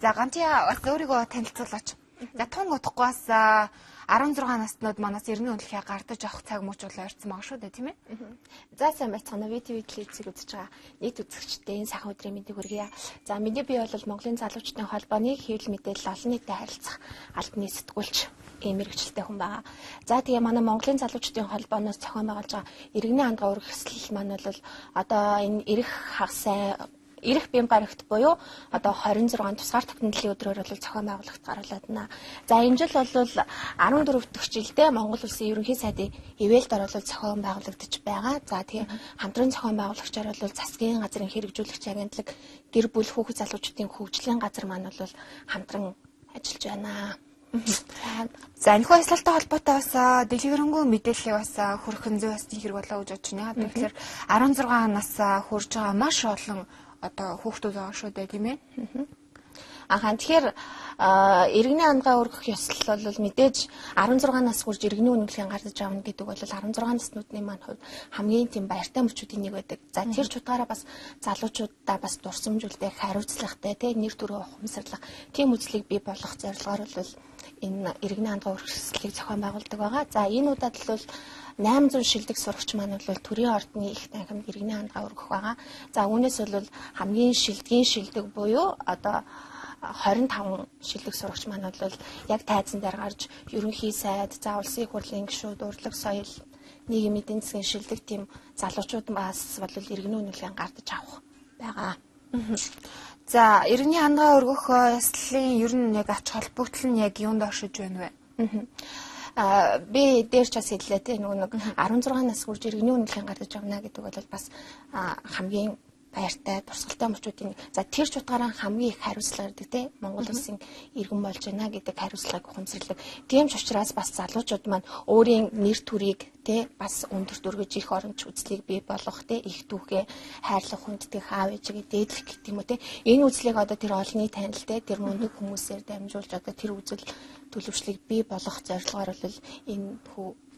За гантья бас өөрийгөө танилцуулаач. За тун удахгүй бас 16 наснууд манаас иргэний үнэлгээ гардаж авах цаг мөч бол ойрцсон байгаа шүү дээ, тийм ээ? За сайн байцгаана. VTV телевизийг үзэж байгаа нийт үзэгчдийн сайхан өдрийн мэндийг хүргье. За миний бие бол Монголын залуучдын холбооны хэвлэл мэдээлэл олон нийтэд харилцах албаны сэтгүүлч ийм мэрэгчлэлтэй хүн байгаа. За тэгээ манай Монголын залуучдын холбооноос зохион байгуулж байгаа иргэний хандгаа үргэлжлэл маань бол одоо энэ эрэх хагасай эрэх бие баригт буюу одоо 26 тусгаар тогтнолын өдрөөр бол зохион байгуулалт гаргалаад байна. За энэ жил бол 14 дахь жилдээ Монгол Улсын ерөнхий сайдын ивэлд оруулалт зохион байгуулагдаж байгаа. За тийм хамтран зохион байгуулагчаар бол засгийн газрын хэрэгжүүлэгч агентлаг гэр бүл хүүхэд залуучдын хөгжлийн газар маань бол хамтран ажиллаж байна. За энэхүү ажлалтай холбоотой бас дэлгэрэнгүй мэдээллийг бас хүрхэн зүй бас хэрэг болоо гэж бодож байна. Тэгэхээр 16 нас хүрж байгаа маш олон одоо хүүхдүүд байгаа шүү дээ, тийм ээ. Тэгэхээр иргэний хандгаа өргөх ёслол бол мэдээж 16 нас хүрч иргэний үнэлгээ гардаж авна гэдэг бол 16 наснуудын маань хувьд хамгийн тийм баяртай мөчүүдийн нэг байдаг. За тэр чудгаараа бас залуучуудаа бас дурсамжуулдаг, хариуцлагатай, тэ нэр төрөө ухамсарлах тийм үзлийг бий болгох зорилгоор бол энэ иргэний хандгаа өргөх ёслолыг зохион байгуулдаг байгаа. За энэ удаад бол 800 шилдэг сурагч маань бол төрийн ордны их танхимд иргэний хандгаа өргөх байгаа. За үүнээс бол хамгийн шилдгийн шилдэг буюу одоо 25 шилдэг сурагч маань бол яг тайзан дээр гарч ерөнхий сайд, за улсын их хурлын гишүүд, урлаг соёл, нийгмийн эдийн засгийн шилдэг тийм залуучууд бас бол иргэний үнэлгээ гардаж авах байгаа. За иргэний хандгаа өргөх ёслолын ер нь яг ач холбогдол нь яг юунд оршиж байна вэ? Би дээр ч бас хэллээ те нэг 16 нас хүрч иргэний үнэлгээ гардаж авна гэдэг бол бас хамгийн баяртай туршлагатай мөчүүдийн за тэр чутгаараа хамгийн их хариуцлага гэдэг те Монгол улсын иргэн болж байна гэдэг хариуцлагыг ухамсарлаг. Тийм ч учраас бас залуучууд маань өөрийн нэр төрийг те бас өндөр дүргэж их оронч үзлийг бий болгох те их түүхээ хайрлах хүнддэг аав ээжигээ дээдлэх гэх юм уу те энэ үзлийг одоо тэр олонний танил те тэр мундаг хүмүүсээр дамжуулж одоо тэр үзэл төлөвшлийг бий болгох зорилгоор бол энэ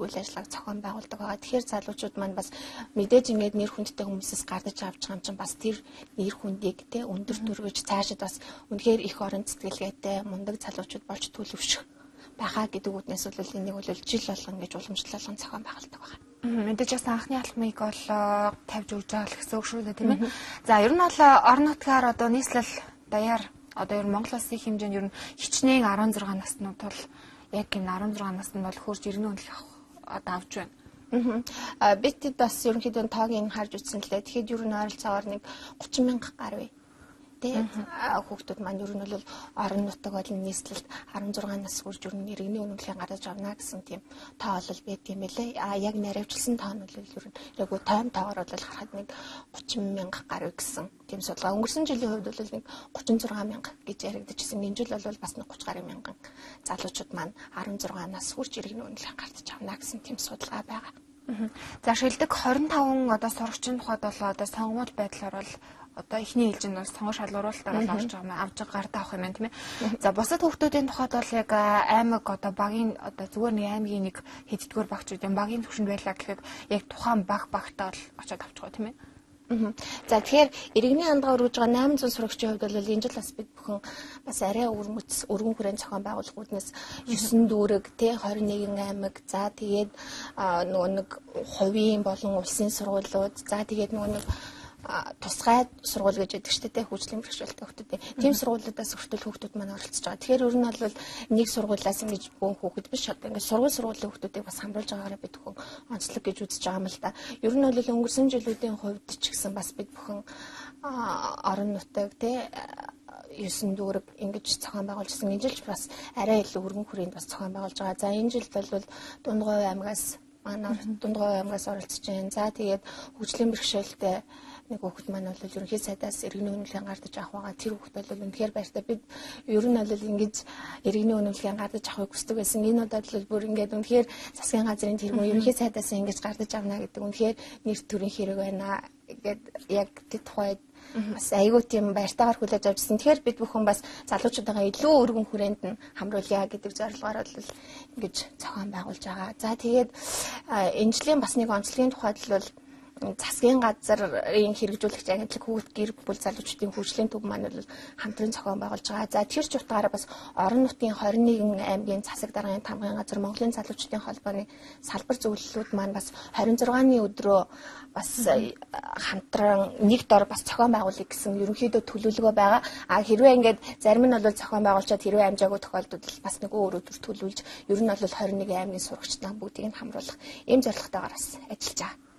үйл ажиллагааг зохион байгуулдаг байгаа. Тэгэхээр залуучууд маань бас мэдээж ингээд нэр хүндтэй хүмүүсээс гардаж авч байгаа юм чинь бас тэр нэр хүндийг те өндөр дүргэж цаашид бас үнэхээр их орон зэтгэлгээтэй мундаг залуучууд болж төлөвшөх байхаа гэдэг үгнээс бол энийг бол жил болгон гэж уламжлалан зохион байгуулдаг байгаа. Мэдээж бас анхны алхмыг бол тавьж өгч байгаа л гэсэн үг шүү дээ, тийм ээ. За ер нь бол орон нутгаар одоо нийслэл даяар одоо ер нь Монгол улсын хэмжээнд ер нь хичнээн 16 наснууд бол яг энэ 16 наснд бол хурж ирнэ үнэлэх одоо авч байна. Битэд бас ерөнхийдөө тоогийн харж үзсэн л дээ. Тэгэхэд ер нь ойролцоогоор нэг 30 мянга гаруй. Хүүхдүүд маань ер нь бол орон нутаг болон нийслэлд 16 нас хүрч ер нь иргэний үнэлгээ гардаж авна гэсэн тийм тоо бол байдаг юм байлээ. Яг наривчлсан тоо нь бол ер нь яг тойм тоогоор бол харахад нэг 30 мянга гаруй гэсэн тийм судалгаа. Өнгөрсөн жилийн хувьд бол нэг 36 мянга гэж яригдчихсэн. Энэ жил бол бас нэг 30 гаруй мянган залуучууд маань 16 нас хүрч иргэний үнэлгээ гардаж авна гэсэн тийм судалгаа байгаа. За шилдэг 25 одоо сурагчийн тухайд бол одоо сонгомжтой байдлаар бол одоо эхний ээлжинд бол сонгож шалгууруулалтаа бол авч байгаа авч гард авах юм байна тийм ээ. За бусад хүүхдүүдийн тухайд бол яг аймаг одоо багийн одоо зүгээр нэг аймгийн нэг хэддгээр багч үгүй багийн түвшинд байлаа гэхэд яг тухайн багтаа бол очиод авч байгаа тийм ээ. За тэгэхээр иргэний хандгаа өргөж байгаа 800 сурагчийн хувьд бол энэ жил бас бид бүхэн бас арай өргөн хүрээнд зохион байгуулалтнаас 9 дүүрэг тий 21 аймаг за тэгээд нөгөө нэг хувийн болон улсын сургуулиуд за тэгээд нөгөө нэг тусгай сургууль гэж яддаг шүү дээ хөгжлийн бэрхшээлтэй хүүхдүүд. Тийм сургуулиудаас хүртэл хүүхдүүд маань оролцож байгаа. Тэгэхээр ер нь бол нэг сургуулиас ингэж бүх хүүхэд биш одоо ингээд сургуулийн хүүхдүүдийг бас хамруулж байгаараа бид бүхэн онцлог гэж үзэж байгаа юм л да. Ер нь бол өнгөрсөн жилүүдийн хувьд ч гэсэн бас бид бүхэн орон нутаг тий 9 дүүрэг ингэж зохион байгуулжсэн. Энэ жил бас арай илүү өргөн хүрээнд бас зохион байгуулж байгаа. За энэ жилд бол Дундгой аймгаас оролцож байна. За тэгээд хөгжлийн бэрхшээлтэй нэг хүүхэд маань бол ерөнхий сайдаас иргэний үнэлгээ гардаж авах байгаа. Тэр хүүхэд бол үнэхээр баяртай. Бид ер нь бол ингэж иргэний үнэлгээ гардаж авахыг хүсдэг байсан. Энэ удаад л бүр ингээд үнэхээр засгийн газрын тэргүүн ерөнхий сайдаас ингэж гардаж авна гэдэг үнэхээр нэр төрийн хэрэг байна гэд яг тэд тухайд бас айгүй тийм баяртайгаар хүлээж авчихсан. Тэгэхээр бид бүхэн бас залуучуудаа илүү өргөн хүрээнд нь хамруулъя гэдэг зорилгоор бол ингэж зохион байгуулж байгаа. За тэгээд энэ жилийн бас нэг онцлогийн тухайд бол засгийн газрын хэрэгжүүлэгч агентлаг хүүхд гэр бүл залуучдын хөгжлийн төв маань бол хамтран зохион байгуулж байгаа. За тэр ч утгаараа бас орон нутгийн 21 аймгийн засаг даргын тамгын газар Монголын залуучдын холбооны салбар зөвлөлүүд маань бас 26-ны өдрөө бас хамтран нэг дор бас зохион байгуулъя гэсэн ерөнхийдөө төлөвлөгөө байгаа. А хэрвээ ингээд зарим нь бол зохион байгуулчаад хэрвээ амжаагүй тохиолдолд бас нөгөө өөр өдөр төлөвлөж ер нь бол 21 аймгийн сурагчид нам бүгдийг нь хамруулах ийм зорилготойгоор бас ажиллаж байгаа.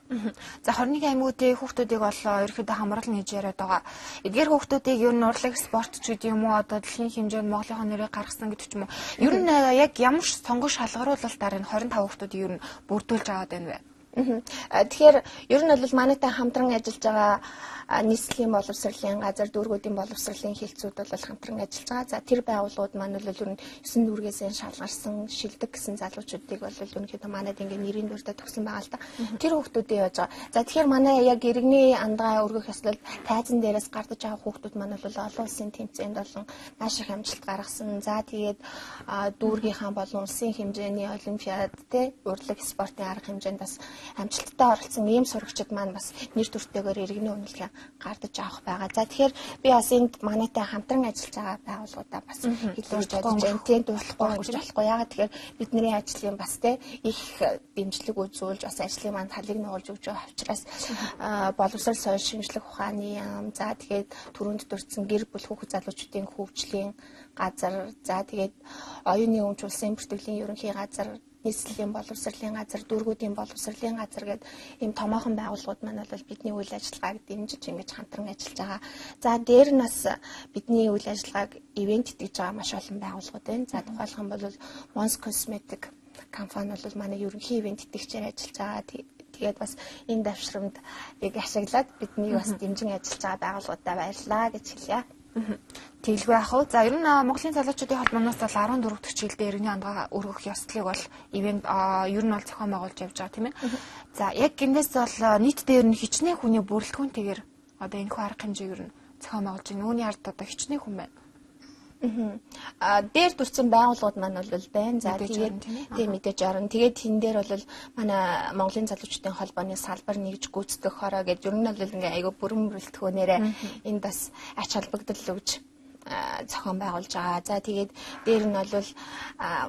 За 21 аймагуудын хүүхдүүдийг болоо ерөөхдөө хамруулна гэж яриад байгаа. Эдгээр хүүхдүүдийг ер нь урлаг спорт ч гэдэг юм уу одоо дэлхийн хэмжээнд Монголынхоо нэрийг гаргасан гэдэг ч юм уу. Ер нь яг ямар сонгож шалгаруулалтаар энэ 25 хүүхдүүдийг ер нь бүрдүүлж аваад байна вэ? Тэгэхээр ер нь бол манайтай хамтран ажиллаж байгаа нийслэлийн боловсролын газар дүүргүүдийн боловсролын хэлтсүүд бол хамтран ажиллаж байгаа. За тэр байгууллагууд маань бол ер нь 9 дүүргээс шалгарсан шилдэг гэсэн залуучуудыг бол ерөнхийдөө манайд ингээ нэрийн дүрдээ төгсөн байгаа л да. Тэр хүүхдүүдээ явж байгаа. За тэгэхээр манай яг иргэний андгаа өргөх ёслол тайзан дээрээс гардаж байгаа хүүхдүүд маань бол олон улсын тэмцээнд болон маш их амжилт гаргасан. За тэгээд дүүргийнхаа болон улсын хэмжээний олимпиад те урлаг спортын арга хэмжээнд бас амжилттай оролцсон ийм сурагчид маань бас нэр төртэйгээр иргэний үнэлгээ гардаж авах байгаа. За тэгэхээр би бас энд манайтай хамтран ажиллаж байгаа байгууллагуудаа бас хэлж бодож байна. Тийм дуурлахгүй гэж болохгүй. Ягаад тэгэхээр бидний ажлын бас те их дэмжлэг үзүүлж бас ажлын маань талыг нуулж өгч байгаа учраас боловсрол соёл шинжлэх ухааны яам за тэгээд түрүүнд дурдсан гэр бүл хүүхэд залуучдын хөгжлийн газар за тэгээд оюуны өмч улсын бүртгэлийн ерөнхий газар нийслэлийн боловсролын газар, дүүргүүдийн боловсролын газар гэдэг ийм томоохон байгууллагууд маань бол бидний үйл ажиллагааг дэмжиж ингэж хамтран ажиллаж байгаа. За дээр нь бас бидний үйл ажиллагааг ивент гэж байгаа маш олон байгууллагууд байна. За тухайлх юм бол Mons Cosmetic компани бол манай ерөнхий ивент итгэгчээр ажиллаж байгаа. Тэгээд бас энэ давшрамд яг ашиглаад бидний бас дэмжин ажиллаж байгаа байгууллагуудаа баярлалаа гэж хэлье. Тэглгүй ах уу. За ер нь Монголын залуучуудын холбооноос бол 14 дэх жилдээ иргэний андгаа өргөх ёслолыг бол ивент ер нь бол зохион байгуулж явж байгаа тийм ээ. За яг эндээс бол нийт дээр нь хичнээн хүний бүрэлдэхүүнтэйгээр одоо энэ хүү арга хэмжээг ер нь зохион байгуулж байна. Үүний ард одоо хичнээн хүн байна. Дээр дурсан байгууллагууд маань бол байна. За тэгээд тийм мэдээж орно. Тэгээд тэн дээр бол манай Монголын залуучдын холбооны салбар нэгж гүйцэтгэх хороо гэж ер нь бол ингээ айгүй бүрэн бүрэлдэхүүнээрээ энэ бас ач холбогдол өгж зохион байгуулж байгаа. За тэгээд дээр нь бол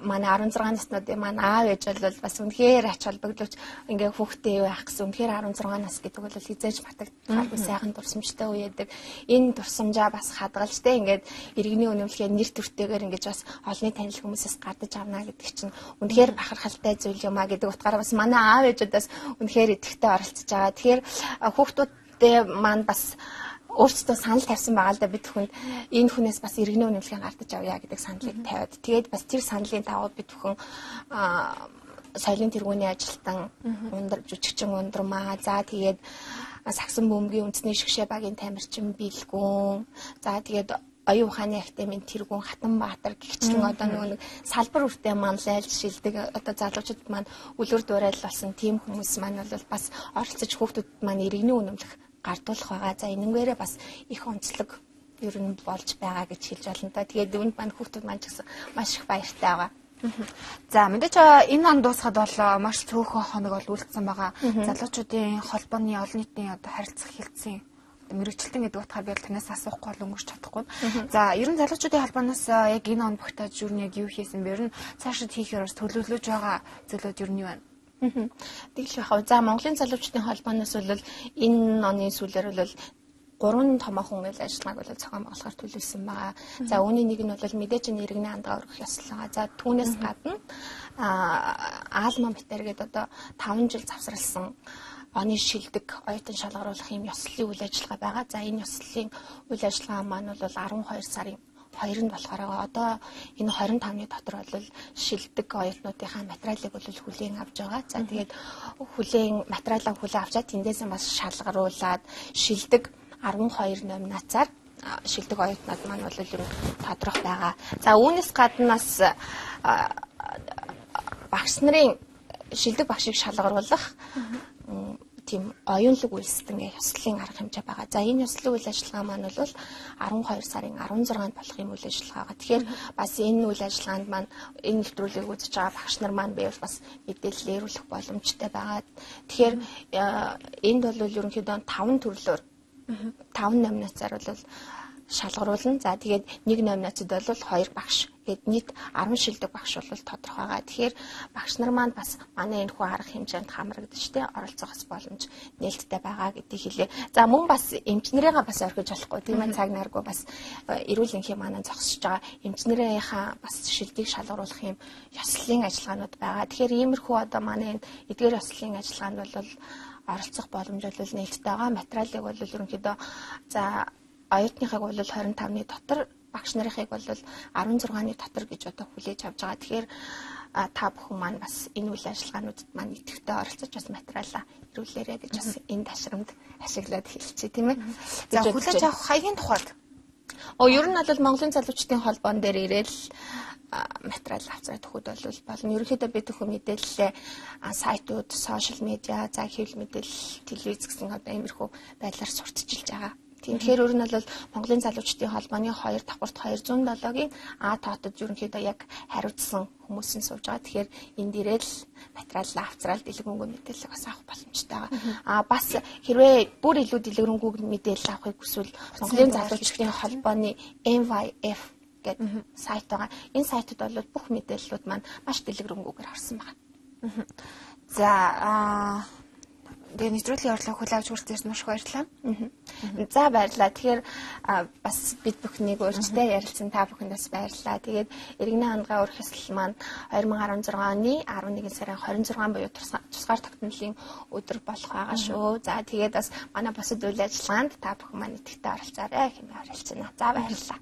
манай 16 наснуудын маань аав ээж бол бас үнэхээр ач холбогдолч ингээ хүүхдээ байх гэсэн үнэхээр 16 нас гэдэг бол хизээж батагдах сайхан дурсамжтай үе байдаг. Энэ дурсамжаа бас хадгалж тэ ингээд иргэний үнэмлэхээ нэр төртэйгээр ингэж бас олонний танил хүмүүсээс гардаж авна гэдэг чинь үнэхээр бахархалтай зүйл юм а гэдэг утгаараа бас манай аав ээжүүдээс үнэхээр идэвхтэй оролцож байгаа. Тэгэхээр хүүхдүүдтэй маань бас өөрсдөө санал тавьсан байгаа л да бид бүхэнд энэ хүнээс бас иргэний үнэмлэхийг гардаж авъя гэдэг саналыг тавиад тэгээд бас тэр саналын дагуу бид бүхэн соёлын тэргүүний ажилтан жүжигчин ундрмаа за тэгээд сагсан бөмбөгийн үндэсний шгшээ багийн тамирчин бэлгүүн за тэгээд оюун ухааны академийн тэргүүн Хатанбаатар гихчлэн одоо нөгөө салбар үртэй маань лайлж шилдэг одоо залуучууд маань үлгэр дуурайл болсон тийм хүмүүс маань бол бас оролцож хүүхдүүд маань иргэний үнэмлэх гардуулах байгаа. За энэнгээрээ бас их онцлог ер нь болж байгаа гэж хэлж байна та. Тэгээд үүнд маань хүүхдүүд маань ч гэсэн маш их баяртай байгаа. За мэдээч энэ он дуусахад бол маш цөөхөн хоног бол үлдсэн байгаа. Залуучуудын холбооны олон нийтийн одоо харилцах хэлтсийн мэрэгчлэн гэдэг утгаар би бол танаас асуухгүй бол өнгөрч чадахгүй. За ер нь залуучуудын холбооноос яг энэ он бүгтаж юу нэг юу хийсэн бэ? Ер нь цаашид хийхээр бас төлөвлөж байгаа зүйлүүд ер нь юу вэ? Тэгэл яхав. За Монголын залуучдын холбооноос бол энэ оны сүүлээр бол 3 томоохон үйл ажиллагааг бол зохион байгуулахаар төлөвлөсөн байгаа. За үүний нэг нь бол мэдээж иргэний андгаа өргөх ёслол байгаа. За түүнээс гадна Аалман Битэр гэдэг одоо 5 жил завсралсан оны шилдэг оюутан шалгаруулах юм ёслолын үйл ажиллагаа байгаа. За энэ ёслолын үйл ажиллагаа маань бол 12 сарын 2-нд болохоор одоо энэ 25-ны дотор бол шилдэг оюутнуудынхаа материалыг бол хүлээн авч байгаа. За тэгээд материалаа хүлээн авчаад тэндээс бас шалгаруулад шилдэг 12 номинацаар шилдэг оюутнууд маань бол ер нь тодорхой байгаа. За үүнээс гаднаас багш нарын шилдэг багшийг шалгаруулах тийм оюунлаг үйлсдэн ёслолын арга хэмжээ байгаа. За энэ ёслолын үйл ажиллагаа маань бол 12 сарын 16-нд болох юм үйл ажиллагаа. Тэгэхээр бас энэ үйл ажиллагаанд маань энэ нэвтрүүлгийг үзэж байгаа багш нар маань би бас мэдээлэл ирүүлэх боломжтой байгаа. Тэгэхээр энд бол ерөнхийдөө 5 төрлөөр 5 номинацаар бол шалгаруулна. За тэгээд нэг номинацид бол 2 багш. Тэгээд нийт 10 шилдэг багш бол тодорхой байгаа. Тэгэхээр багш нар маань бас манай энэ хүү арга хэмжээнд хамрагдаж тэ оролцох боломж нээлттэй байгаа гэдгийг хэлээ. За мөн бас эмчнэрийнхаа бас орхиж болохгүй тийм ээ, цаг наргүй бас эрүүл энхийн маань зогсож байгаа эмчнэрийнхаа бас шилдгийг шалгаруулах юм ёслолын ажиллагаанууд байгаа. Тэгэхээр иймэрхүү одоо манай энэ эдгээр ёслолын ажиллагаанд бол оролцох боломж бол нээлттэй байгаа. Материалыг бол ерөнхийдөө за оюутныхыг бол 25-ны дотор, багш нарынхыг бол 16-ны дотор гэж одоо хүлээж авч байгаа. Тэгэхээр та бүхэн маань бас энэ үйл ажиллагаануудад маань идэвхтэй оролцож бас материалаа ирүүлээрэй гэж бас энэ ташрамд ашиглаад хэлчихье тийм ээ. За хүлээж авах хаягийн тухайд. Ер нь бол Монголын залуучдын холбоон дээр ирээл материал авцраад өгөхөд бол болно. Ерөнхийдөө бид төхөө мэдээлэлээ сайтууд, сошиал медиа, за хэвлэл мэдээлэл, телевиз гэсэн одоо иймэрхүү байдлаар сурталчилж байгаа. Тэгэхээр өөр нь бол Монголын залуучдын холбооны 2 давхурт 207-гийн А тоотод ерөнхийдөө яг хариуцсан хүмүүс нь сууж байгаа. Тэгэхээр энд ирээд материалаа авцраал дэлгэрэнгүй мэдээлэл бас авах боломжтой байгаа. Бас хэрвээ бүр илүү дэлгэрэнгүй мэдээлэл авахыг хүсвэл Монголын залуучдын холбооны NYF гэдэг сайт байгаа. Энэ сайтад бол бүх мэдээллүүд маань маш дэлгэрэнгүйгээр орсон байна. За тэгээ нэвтрүүлгийн орлого хүлээн авч хүрсэн маш их баярлалаа. За баярлалаа. Тэгэхээр бас бид бүхнийг өөрсдөө ярилцсан та бүхэндээс баярлалаа. Тэгээд иргэний хандгаа урах ёслол маань 2016 оны 11 сарын 26 буюу тусгаар тогтнолын өдөр болох байгаа шүү. За тэгээд бас манай бусад үйл ажиллагаанд та бүхэн маань идэвхтэй оролцоорой хэмээн уриалж байна. За баярлалаа.